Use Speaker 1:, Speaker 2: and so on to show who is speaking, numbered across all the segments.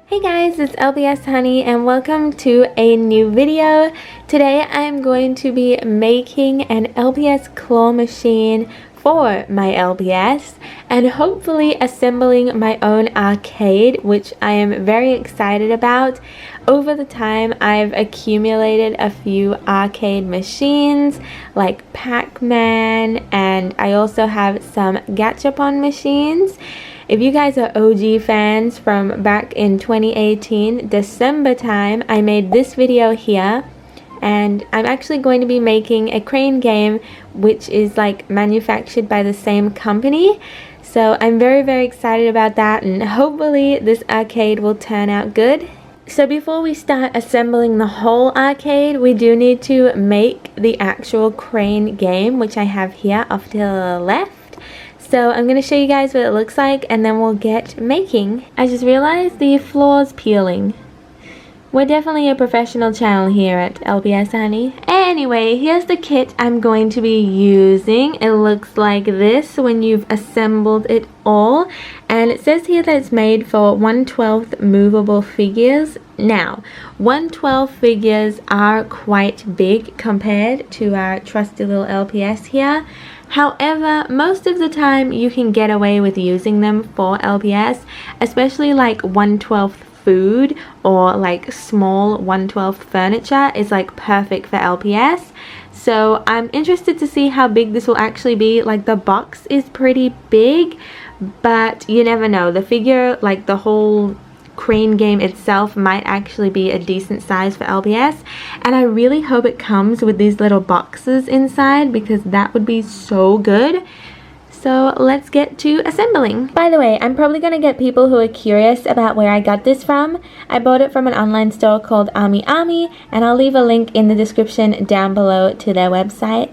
Speaker 1: Hey guys, it's LpsHoney and welcome to a new video. Today I'm going to be making an LPS claw machine for my LPS and hopefully assembling my own arcade, which I am very excited about. Over the time I've accumulated a few arcade machines like Pac-Man, and I also have some gachapon machines. If you guys are OG fans from back in 2018, December time, I made this video here. And I'm actually going to be making a crane game which is like manufactured by the same company. So I'm very excited about that, and hopefully this arcade will turn out good. So before we start assembling the whole arcade, we do need to make the actual crane game, which I have here off to the left. So I'm going to show you guys what it looks like and then we'll get making. I just realized the floor's peeling. We're definitely a professional channel here at LpsHoney. Anyway, here's the kit I'm going to be using. It looks like this when you've assembled it all. And it says here that it's made for 1/12 movable figures. Now, 1/12 figures are quite big compared to our trusty little LPS here. However, most of the time you can get away with using them for LPS, especially like 1/12 food or like small 1/12 furniture is like perfect for LPS. So I'm interested to see how big this will actually be. Like the box is pretty big, but you never know. The figure, like the whole crane game itself, might actually be a decent size for LPS, and I really hope it comes with these little boxes inside because that would be so good. So let's get to assembling. By the way, I'm probably gonna get people who are curious about where I got this from. I bought it from an online store called Army, and I'll leave a link in the description down below to their website.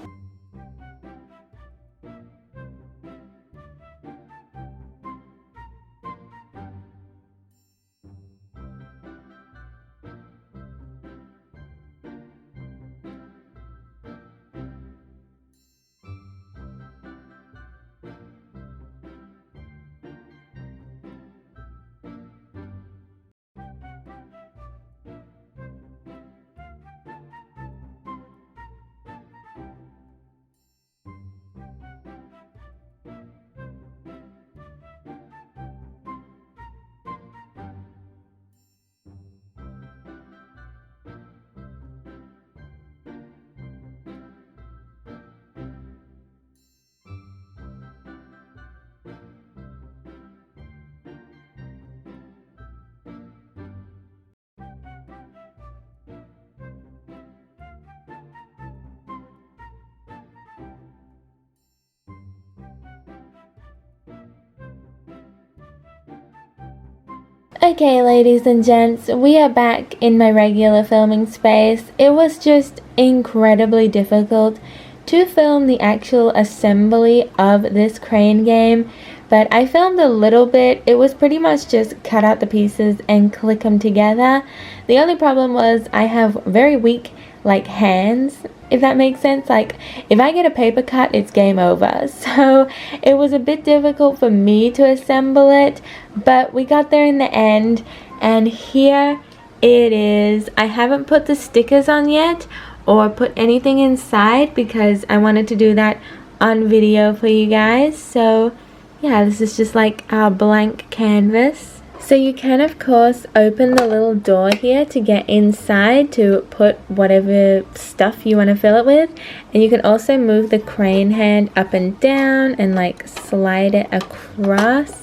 Speaker 1: Okay, ladies and gents, we are back in my regular filming space. It was just incredibly difficult to film the actual assembly of this crane game, but I filmed a little bit. It was pretty much just cut out the pieces and click them together. The only problem was I have very weak hands, if that makes sense. Like if I get a paper cut, it's game over. So it was a bit difficult for me to assemble it, but we got there in the end, and here it is. I haven't put the stickers on yet or put anything inside because I wanted to do that on video for you guys. So yeah, this is just like our blank canvas. So you can of course open the little door here to get inside to put whatever stuff you want to fill it with, and you can also move the crane hand up and down and like slide it across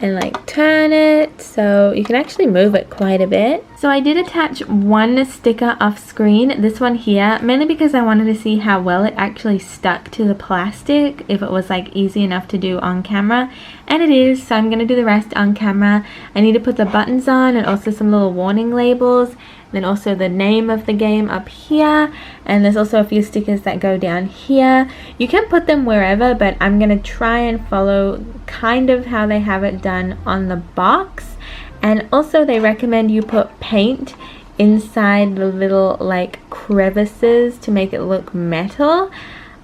Speaker 1: and like turn it, so you can actually move it quite a bit. So I did attach one sticker off screen, this one here, mainly because I wanted to see how well it actually stuck to the plastic, if it was like easy enough to do on camera, and it is. So I'm gonna do the rest on camera. I need to put the buttons on and also some little warning labels, then also the name of the game up here, and there's also a few stickers that go down here. You can put them wherever, but I'm gonna try and follow kind of how they have it done on the box. And also they recommend you put paint inside the little like crevices to make it look metal.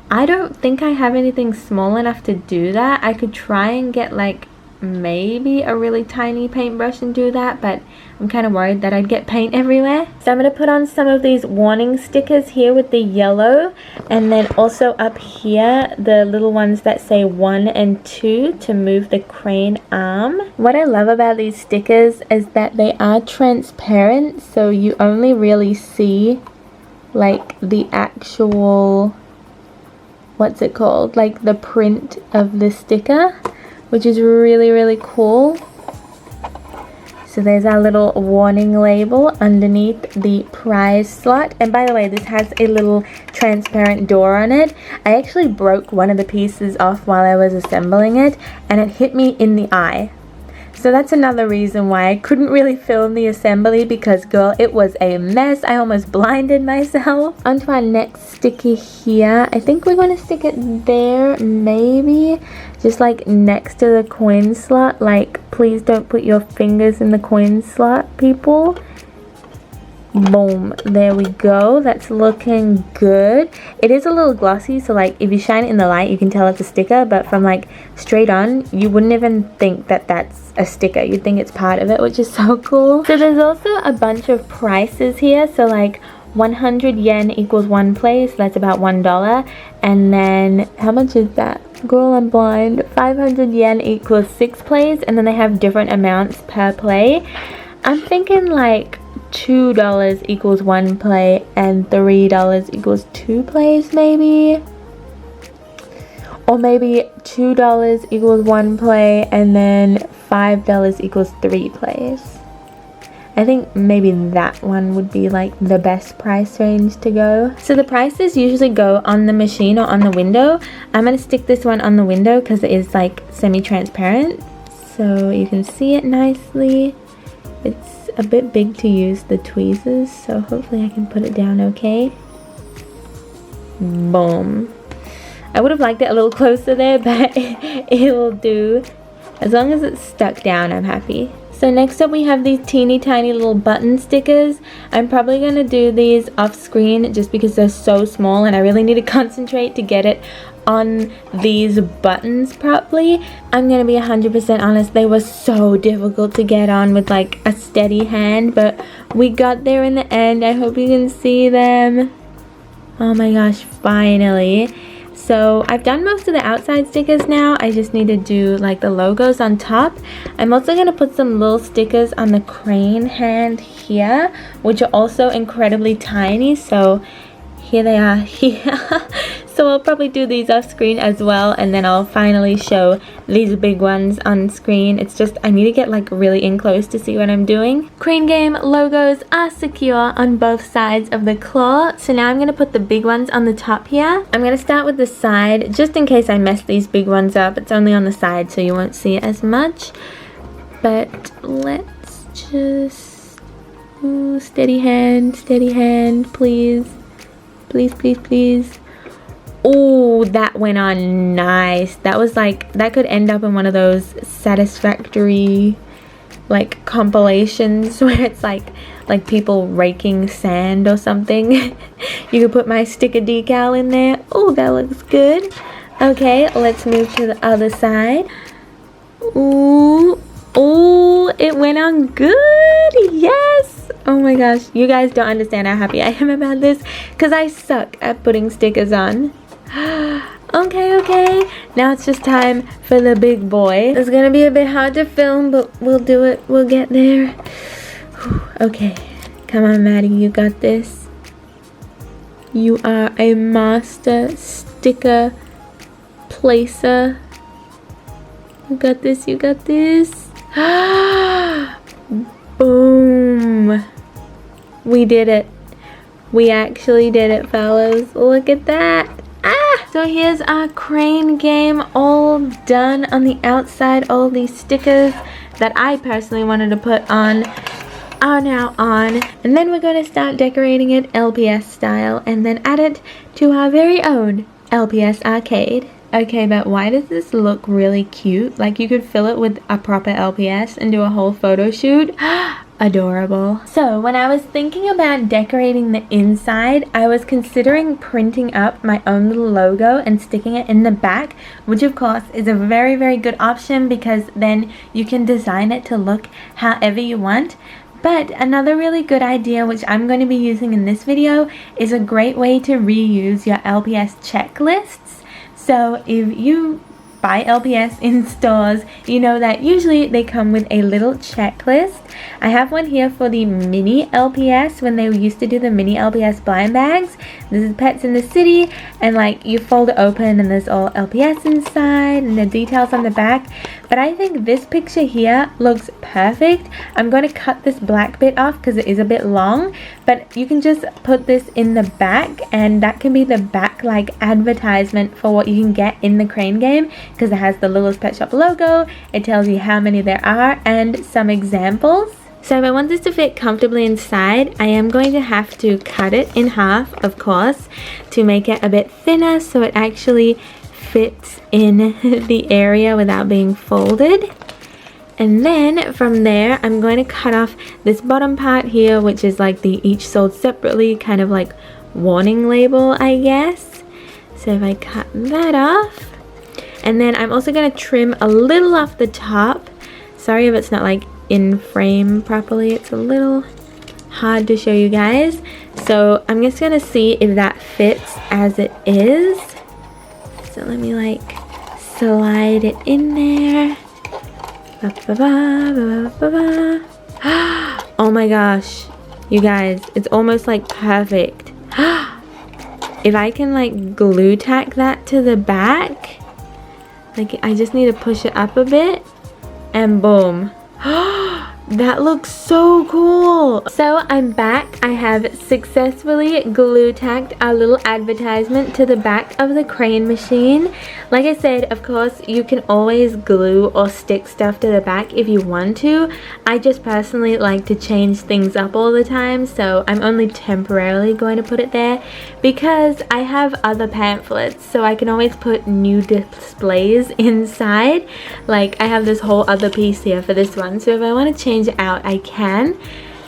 Speaker 1: I don't think I have anything small enough to do that. I could try and get like maybe a really tiny paintbrush and do that, but I'm kind of worried that I'd get paint everywhere. So I'm going to put on some of these warning stickers here with the yellow, and then also up here the little ones that say 1 and 2 to move the crane arm. What I love about these stickers is that they are transparent, so you only really see like the actual, what's it called, like the print of the sticker, which is really, really cool. So there's our little warning label underneath the prize slot. And by the way, this has a little transparent door on it. I actually broke one of the pieces off while I was assembling it, and it hit me in the eye. So that's another reason why I couldn't really film the assembly, because girl, it was a mess. I almost blinded myself. Onto our next sticky here. I think we're going to stick it there, maybe. Just like next to the coin slot. Like, please don't put your fingers in the coin slot, people. Boom, there we go. That's looking good. It is a little glossy, so like if you shine it in the light you can tell it's a sticker, but from like straight on you wouldn't even think that that's a sticker. You'd think it's part of it, which is so cool. So there's also a bunch of prices here. So like 100 yen equals 1 play, so that's about $1. And then how much is that? Girl, I'm blind. 500 yen equals 6 plays, and then they have different amounts per play. I'm thinking like $2 equals 1 play and $3 equals 2 plays, maybe. Or maybe $2 equals 1 play and then $5 equals 3 plays. I think maybe that one would be like the best price range to go. So the prices usually go on the machine or on the window. I'm going to stick this one on the window because it is like semi-transparent, so you can see it nicely. It's a bit big to use the tweezers, so hopefully I can put it down okay. Boom. I would have liked it a little closer there, but it will do. As long as it's stuck down, I'm happy. So next up we have these teeny tiny little button stickers. I'm probably going to do these off screen just because they're so small and I really need to concentrate to get it on these buttons properly. I'm gonna be 100% honest, they were so difficult to get on with like a steady hand, but we got there in the end. I hope you can see them. Oh my gosh, finally. So I've done most of the outside stickers now. I just need to do like the logos on top. I'm also going to put some little stickers on the crane hand here, which are also incredibly tiny. So here they are here. So I'll probably do these off screen as well, and then I'll finally show these big ones on screen. It's just I need to get like really in close to see what I'm doing. Crane game logos are secure on both sides of the claw. So now I'm going to put the big ones on the top here. I'm going to start with the side just in case I mess these big ones up. It's only on the side so you won't see it as much. But let's just... Ooh, steady hand, please. Please, please, please. Oh, that went on nice. That was like, that could end up in one of those satisfactory like compilations where it's like people raking sand or something. You could put my sticker decal in there. Oh, that looks good. Okay, let's move to the other side. Ooh, oh, it went on good. Yes. Oh my gosh, you guys don't understand how happy I am about this because I suck at putting stickers on. Okay, now it's just time for the big boy. It's gonna be a bit hard to film, but we'll do it. We'll get there. Okay, come on, Maddie, you got this. You are a master sticker placer. You got this, you got this. Boom. We did it. We actually did it, fellas. Look at that. So here's our crane game all done on the outside. All these stickers that I personally wanted to put on are now on. And then we're going to start decorating it LPS style and then add it to our very own LPS Arcade. Okay, but why does this look really cute? Like you could fill it with a proper LPS and do a whole photo shoot. adorable. So when I was thinking about decorating the inside, I was considering printing up my own little logo and sticking it in the back, which of course is a very, very good option because then you can design it to look however you want. But another really good idea, which I'm going to be using in this video, is a great way to reuse your LPS checklists. So if you buy LPS in stores, you know that usually they come with a little checklist. I have one here for the mini LPS when they used to do the mini LPS blind bags. This is Pets in the City, and like you fold it open and there's all LPS inside and the details on the back. But I think this picture here looks perfect. I'm going to cut this black bit off because it is a bit long, but you can just put this in the back and that can be the back like advertisement for what you can get in the crane game, because it has the Littlest Pet Shop logo, it tells you how many there are and some examples. So if I want this to fit comfortably inside, I am going to have to cut it in half, of course, to make it a bit thinner so it actually fits in the area without being folded. And then from there, I'm going to cut off this bottom part here, which is like the each sold separately kind of like warning label, I guess. So if I cut that off, and then I'm also going to trim a little off the top. Sorry if it's not like in frame properly, it's a little hard to show you guys. So I'm just going to see if that fits as it is. So let me like slide it in there. Oh my gosh, you guys, it's almost like perfect. If I can like glue tack that to the back, like I just need to push it up a bit and boom. That looks so cool. So I'm back. I have successfully glue tacked our little advertisement to the back of the crane machine. Like I said, of course, you can always glue or stick stuff to the back if you want to. I just personally like to change things up all the time, so I'm only temporarily going to put it there because I have other pamphlets, so I can always put new displays inside. Like I have this whole other piece here for this one, so if I want to change it out, I can.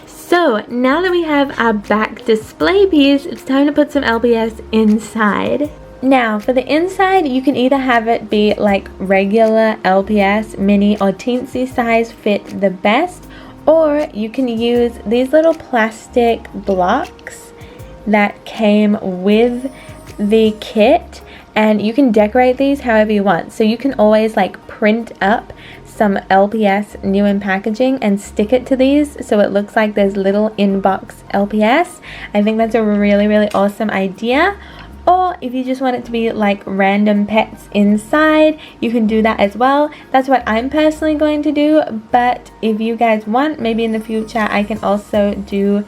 Speaker 1: So now that we have our back display piece, it's time to put some LPS inside. Now for the inside, you can either have it be like regular LPS, mini or teensy size fit the best, or you can use these little plastic blocks that came with the kit, and you can decorate these however you want. So you can always like print up some LPS new in packaging and stick it to these so it looks like there's little inbox LPS. I think that's a really, really awesome idea. Or if you just want it to be like random pets inside, you can do that as well. That's what I'm personally going to do, but if you guys want, maybe in the future I can also do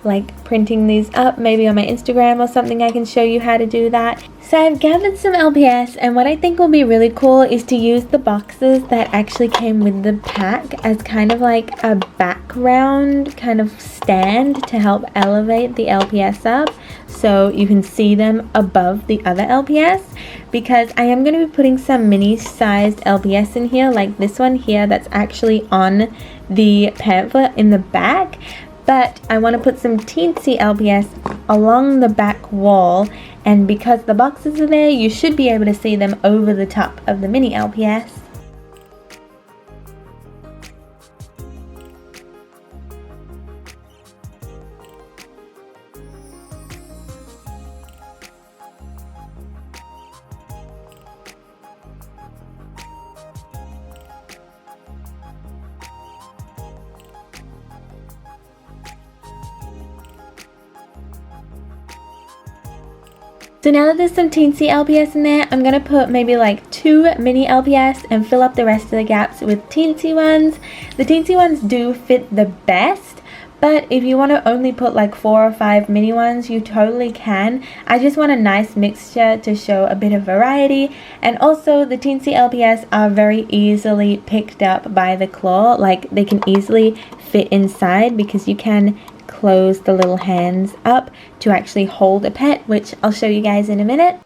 Speaker 1: like printing these up, maybe on my Instagram or something. I can show you how to do that. So I've gathered some LPS, and what I think will be really cool is to use the boxes that actually came with the pack as kind of like a background kind of stand to help elevate the LPS up so you can see them above the other LPS, because I am going to be putting some mini sized LPS in here, like this one here that's actually on the pamphlet in the back. But I want to put some teensy LPS along the back wall, and because the boxes are there, you should be able to see them over the top of the mini LPS. So now that there's some teensy LPS in there, I'm going to put maybe like 2 mini LPS and fill up the rest of the gaps with teensy ones. The teensy ones do fit the best, but if you want to only put like 4 or 5 mini ones, you totally can. I just want a nice mixture to show a bit of variety, and also the teensy LPS are very easily picked up by the claw. Like they can easily fit inside because you can close the little hands up to actually hold a pet, which I'll show you guys in a minute.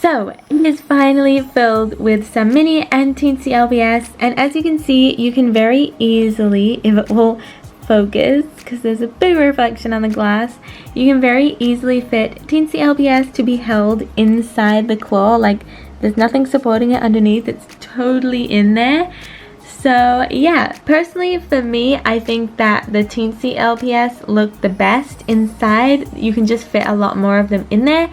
Speaker 1: So it is finally filled with some mini and teensy LPS, and as you can see, you can very easily, if it will focus, because there's a big reflection on the glass, you can very easily fit teensy LPS to be held inside the claw. Like, there's nothing supporting it underneath, it's totally in there. So yeah, personally for me, I think that the teensy LPS look the best inside. You can just fit a lot more of them in there.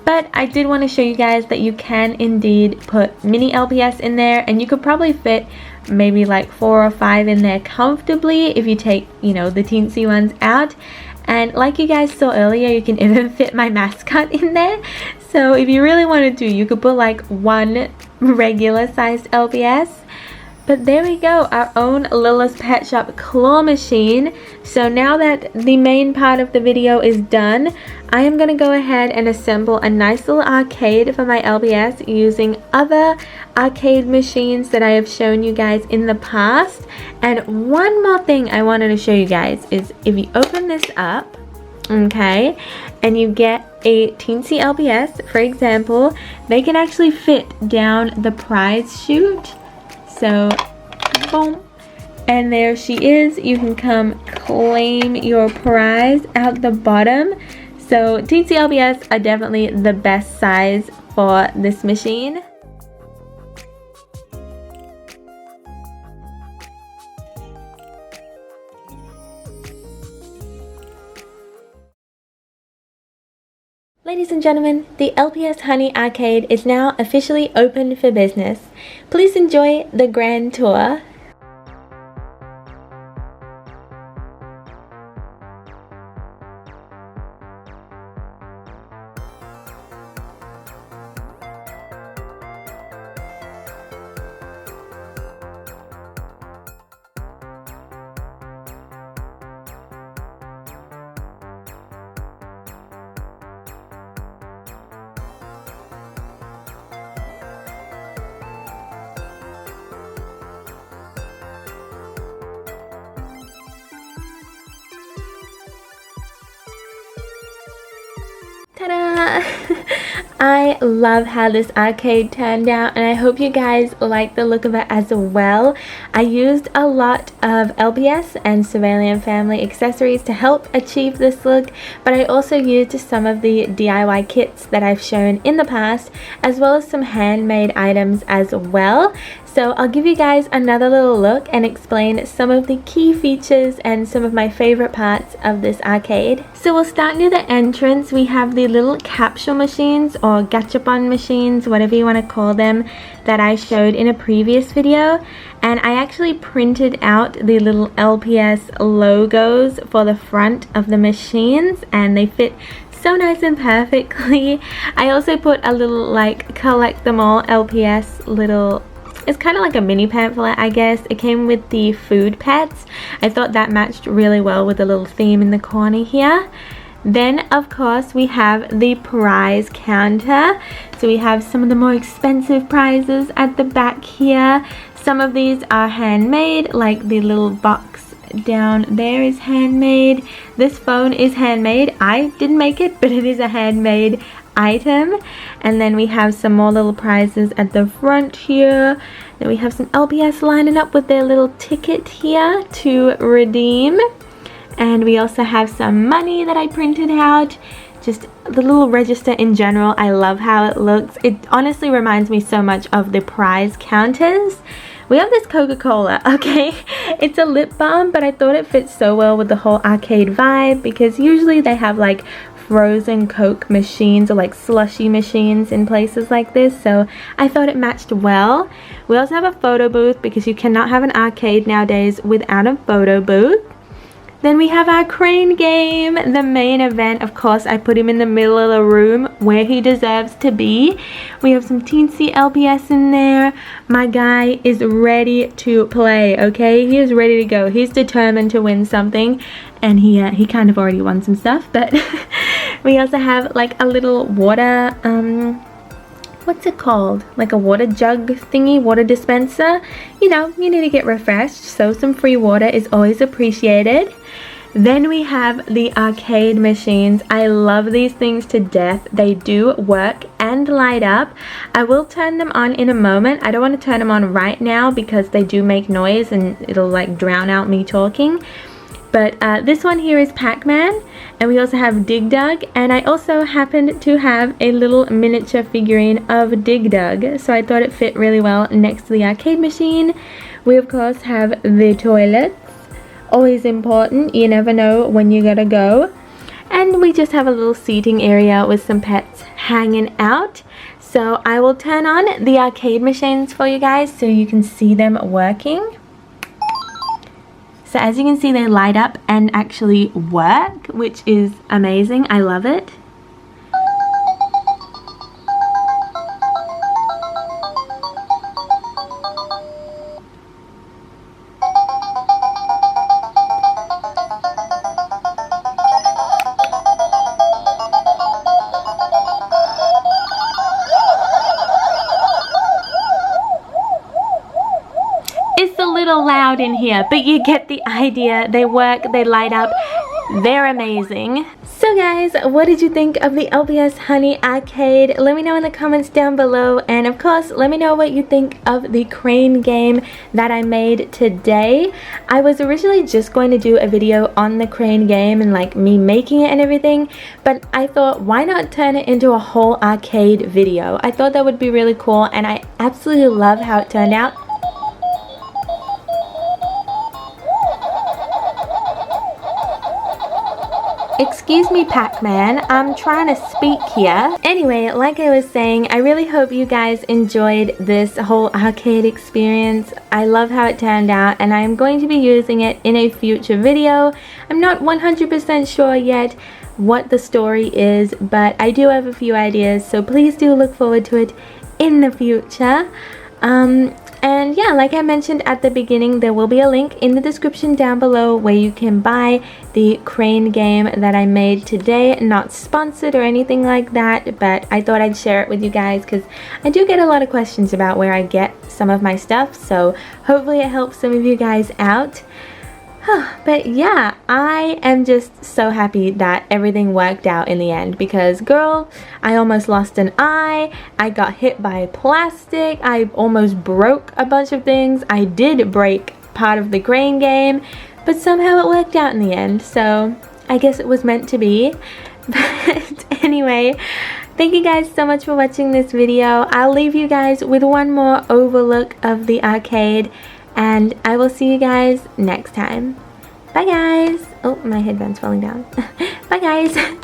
Speaker 1: But I did want to show you guys that you can indeed put mini LPS in there, and you could probably fit maybe like 4 or 5 in there comfortably if you take, you know, the teensy ones out. And like you guys saw earlier, you can even fit my mascot in there. So if you really wanted to, you could put like 1 regular sized LPS. But there we go, our own Little's Pet Shop claw machine. So now that the main part of the video is done, I am going to go ahead and assemble a nice little arcade for my LPS using other arcade machines that I have shown you guys in the past. And one more thing I wanted to show you guys is if you open this up, okay, and you get a teensy LPS, for example, they can actually fit down the prize chute. So, boom, and there she is. You can come claim your prize out the bottom. So teensy LPS are definitely the best size for this machine. Ladies and gentlemen, the LpsHoney Arcade is now officially open for business. Please enjoy the grand tour. Ta-da! I love how this arcade turned out, and I hope you guys like the look of it as well. I used a lot of LPS and Surveillance family accessories to help achieve this look, but I also used some of the DIY kits that I've shown in the past, as well as some handmade items as well. So I'll give you guys another little look and explain some of the key features and some of my favorite parts of this arcade. So we'll start near the entrance. We have the little capsule machines or gachapon machines, whatever you want to call them, that I showed in a previous video. And I actually printed out the little LPS logos for the front of the machines, and they fit so nice and perfectly. I also put a little like collect them all LPS little, it's kind of like a mini pamphlet, I guess. It came with the food pets. I thought that matched really well with the little theme in the corner here. Then of course we have the prize counter. So we have some of the more expensive prizes at the back here. Some of these are handmade, like the little box down there is handmade. This phone is handmade. I didn't make it, but it is a handmade item. And then we have some more little prizes at the front here. Then we have some LPS lining up with their little ticket here to redeem. And we also have some money that I printed out. Just the little register in general, I love how it looks. It honestly reminds me so much of the prize counters. We have this Coca-Cola, okay? It's a lip balm, but I thought it fits so well with the whole arcade vibe, because usually they have like frozen Coke machines or like slushy machines in places like this, so I thought it matched well. We also have a photo booth, because you cannot have an arcade nowadays without a photo booth. Then we have our crane game, the main event. Of course, I put him in the middle of the room where he deserves to be. We have some teensy LPS in there. My guy is ready to play, okay? He is ready to go. He's determined to win something, and he kind of already won some stuff, but we also have like a little water, what's it called? Like a water jug thingy, water dispenser. You know, you need to get refreshed, so some free water is always appreciated. Then we have the arcade machines. I love these things to death. They do work and light up. I will turn them on in a moment. I don't want to turn them on right now because they do make noise and it'll like drown out me talking. But this one here is Pac-Man, and we also have Dig Dug, and I also happened to have a little miniature figurine of Dig Dug, so I thought it fit really well next to the arcade machine. We of course have the toilets, always important, you never know when you gotta go. And we just have a little seating area with some pets hanging out. So I will turn on the arcade machines for you guys so you can see them working. So as you can see, they light up and actually work, which is amazing. I love it. It's a little loud in here, but you get the idea. They work, they light up, they're amazing. So guys, what did you think of the LpsHoney arcade? Let me know in the comments down below, and of course let me know what you think of the crane game that I made today. I was originally just going to do a video on the crane game and like me making it and everything, but I thought why not turn it into a whole arcade video? I thought that would be really cool, and I absolutely love how it turned out. Excuse me, Pac-Man, I'm trying to speak here. Anyway, like I was saying, I really hope you guys enjoyed this whole arcade experience. I love how it turned out, and I'm going to be using it in a future video. I'm not 100% sure yet what the story is, but I do have a few ideas, so please do look forward to it in the future. And yeah, like I mentioned at the beginning, there will be a link in the description down below where you can buy the crane game that I made today. Not sponsored or anything like that, but I thought I'd share it with you guys because I do get a lot of questions about where I get some of my stuff, so hopefully it helps some of you guys out. But yeah, I am just so happy that everything worked out in the end because girl, I almost lost an eye, I got hit by plastic, I almost broke a bunch of things, I did break part of the crane game, but somehow it worked out in the end, so I guess it was meant to be. But anyway, thank you guys so much for watching this video. I'll leave you guys with one more overlook of the arcade, and I will see you guys next time. Bye guys. Oh, my headband's falling down. Bye guys.